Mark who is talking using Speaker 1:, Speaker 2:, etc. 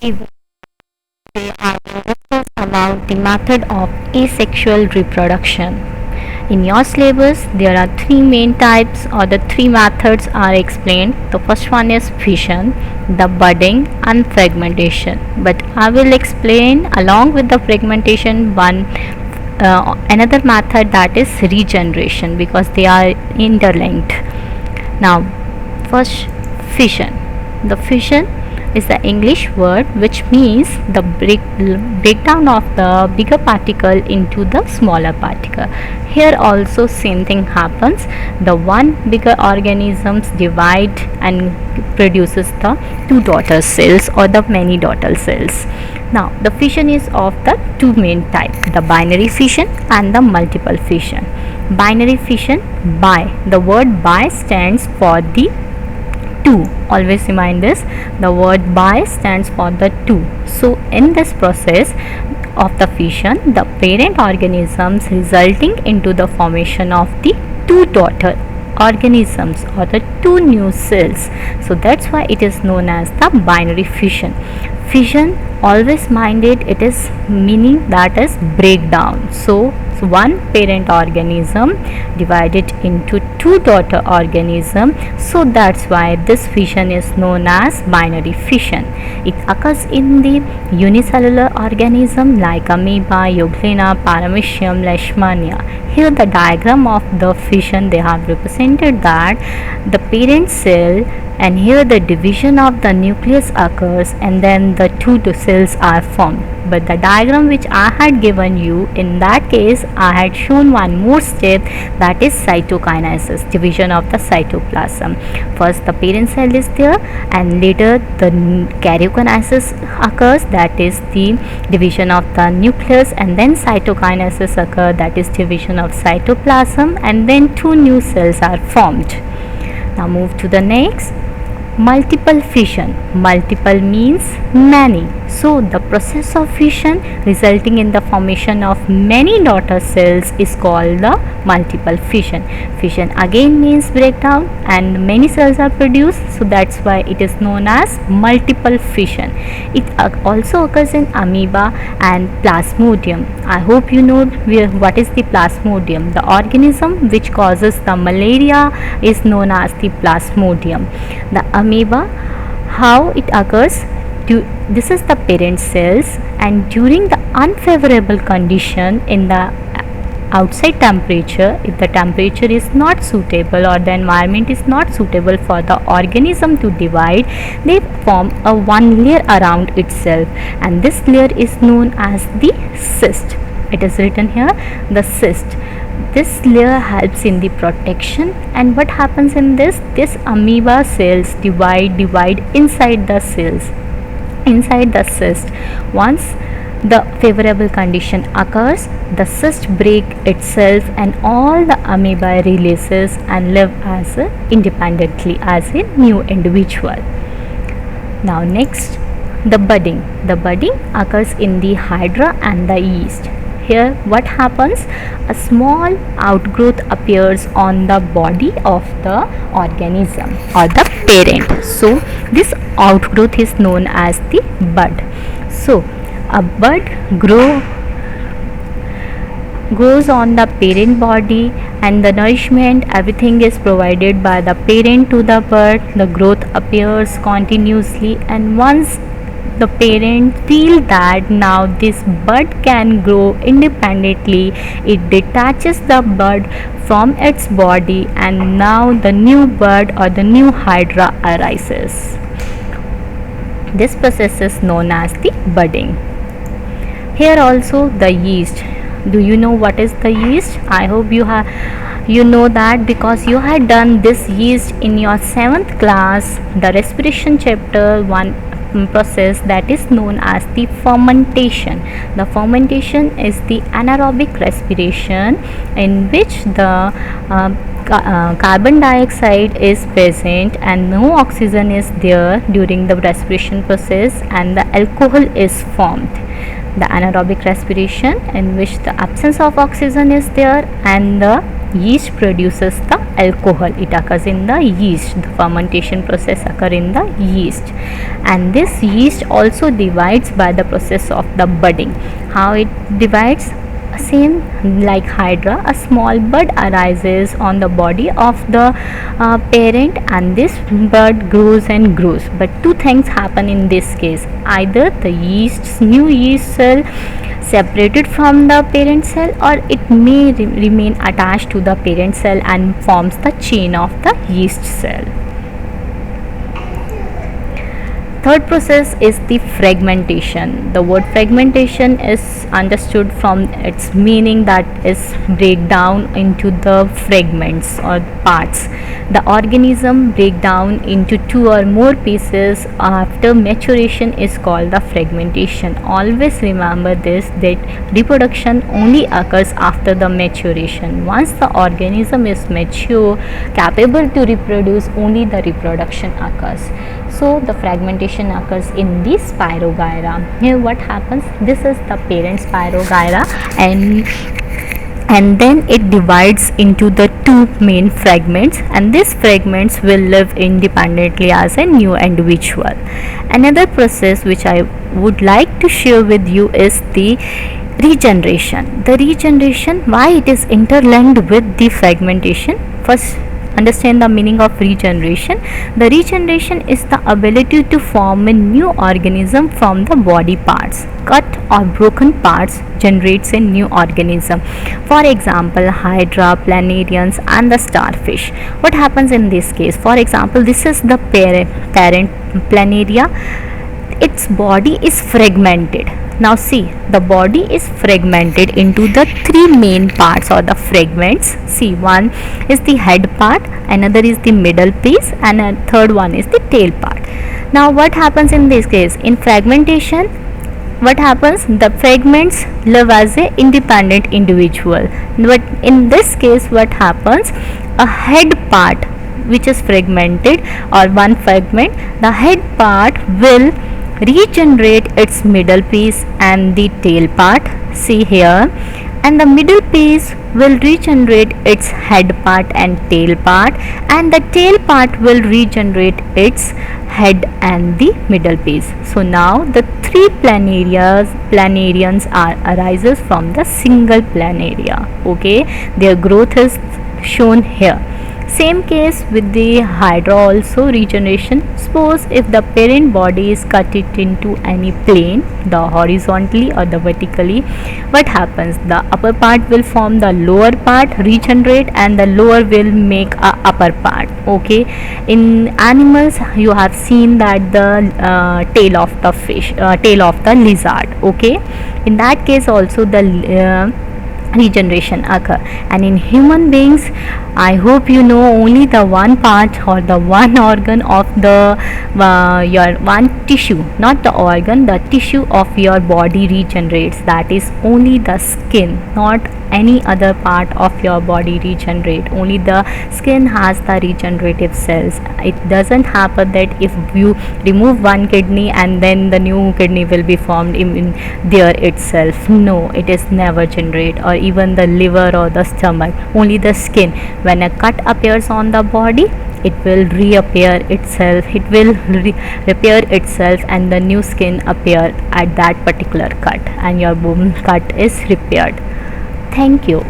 Speaker 1: Today I will discuss about the method of asexual reproduction. In your syllabus, there are three main types or the three methods are explained. The first one is fission, the budding and fragmentation. But I will explain along with the fragmentation one another method, that is regeneration, because they are interlinked. Now, first, fission. The fission is the English word which means the breakdown of the bigger particle into the smaller particle. Here also same thing happens. The one bigger organisms divide and produces the two daughter cells or the many daughter cells. Now the fission is of the two main types, the binary fission and the multiple fission. Binary fission, bi, the word bi stands for the two. Always remind this, the word bi stands for the two. So in this process of the fission, the parent organisms resulting into the formation of the two daughter organisms or the two new cells. So that's why it is known as the binary fission. Fission, always minded, it is meaning that is breakdown. So one parent organism divided into two daughter organism, so that's why this fission is known as binary fission. It occurs in the unicellular organism like amoeba, euglena, paramecium, leishmania. Here the diagram of the fission, they have represented that the parent cell, and here the division of the nucleus occurs and then the two cells are formed. But the diagram which I had given you, in that case I had shown one more step, that is cytokinesis, division of the cytoplasm. First the parent cell is there and later the karyokinesis occurs, that is the division of the nucleus, and then cytokinesis occurs, that is division of cytoplasm, and then two new cells are formed. Now move to the next. Multiple fission. Multiple means many. So the process of fission resulting in the formation of many daughter cells is called the multiple fission. Fission again means breakdown and many cells are produced, so that's why it is known as multiple fission. It also occurs in amoeba and plasmodium. I hope you know what is the plasmodium. The organism which causes the malaria is known as the plasmodium. The amoeba, how it occurs, this is the parent cells, and during the unfavorable condition in the outside temperature, if the temperature is not suitable or the environment is not suitable for the organism to divide, they form a one layer around itself, and this layer is known as the cyst. It is written here, the cyst. This layer helps in the protection, and what happens in this amoeba cells divide inside the cells, inside the cyst. Once the favorable condition occurs, the cyst break itself and all the amoeba releases and live as independently as a new individual. Now next, the budding. The budding occurs in the hydra and the yeast. Here what happens, a small outgrowth appears on the body of the organism or the parent. So this outgrowth is known as the bud. So a bud grows on the parent body, and the nourishment, everything is provided by the parent to the bud. The growth appears continuously, and once the parent feel that now this bud can grow independently, it detaches the bud from its body, and now the new bud or the new hydra arises. This process is known as the budding. Here also the yeast. Do you know what is the yeast? I hope you know that because you had done this yeast in your 7th class, the respiration chapter 1 process, that is known as the fermentation. The fermentation is the anaerobic respiration in which the carbon dioxide is present and no oxygen is there during the respiration process, and the alcohol is formed. The anaerobic respiration, in which the absence of oxygen is there and the yeast produces the alcohol. It occurs in the yeast. The fermentation process occurs in the yeast, and this yeast also divides by the process of the budding. How it divides? Same like hydra, a small bud arises on the body of the parent, and this bud grows and grows. But two things happen in this case: either the new yeast cell separated from the parent cell, or it may remain attached to the parent cell and forms the chain of the yeast cell. Third process is the fragmentation. The word fragmentation is understood from its meaning, that is break down into the fragments or parts. The organism break down into two or more pieces after maturation is called the fragmentation. Always remember this, that reproduction only occurs after the maturation. Once the organism is mature, capable to reproduce, only the reproduction occurs. So the fragmentation occurs in the spirogyra. Here what happens? This is the parent spirogyra, and then it divides into the two main fragments, and these fragments will live independently as a new individual. Another process which I would like to share with you is the regeneration. The regeneration, why it is interlinked with the fragmentation? First, understand the meaning of regeneration. The regeneration is the ability to form a new organism from the body parts. Cut or broken parts generates a new organism. For example, hydra, planarians and the starfish. What happens in this case? For example, this is the parent planaria. Its body is fragmented. Now see, the body is fragmented into the three main parts or the fragments. See, one is the head part, another is the middle piece, and a third one is the tail part. Now what happens in this case? In fragmentation, what happens? The fragments live as a independent individual. But in this case, what happens? A head part which is fragmented, or one fragment, the head part will regenerate its middle piece and the tail part. See here, and the middle piece will regenerate its head part and tail part, and the tail part will regenerate its head and the middle piece. So now the three planarians arises from the single planaria. Okay, their growth is shown here. Same case with the hydra also, regeneration. Suppose if the parent body is cut it into any plane, the horizontally or the vertically, what happens? The upper part will form the lower part, regenerate, and the lower will make a upper part. Okay, in animals you have seen that the tail of the fish, tail of the lizard. Okay, in that case also the regeneration occur. And in human beings, I hope you know, only the one part or the one organ of the your one tissue, not the organ, the tissue of your body regenerates. That is only the skin, not any other part of your body regenerate. Only the skin has the regenerative cells. It doesn't happen that if you remove one kidney and then the new kidney will be formed in there itself. No, it is never generate. Or even the liver or the stomach, only the skin. When a cut appears on the body, it will reappear itself, it will repair itself, and the new skin appear at that particular cut, and your bone cut is repaired. Thank you.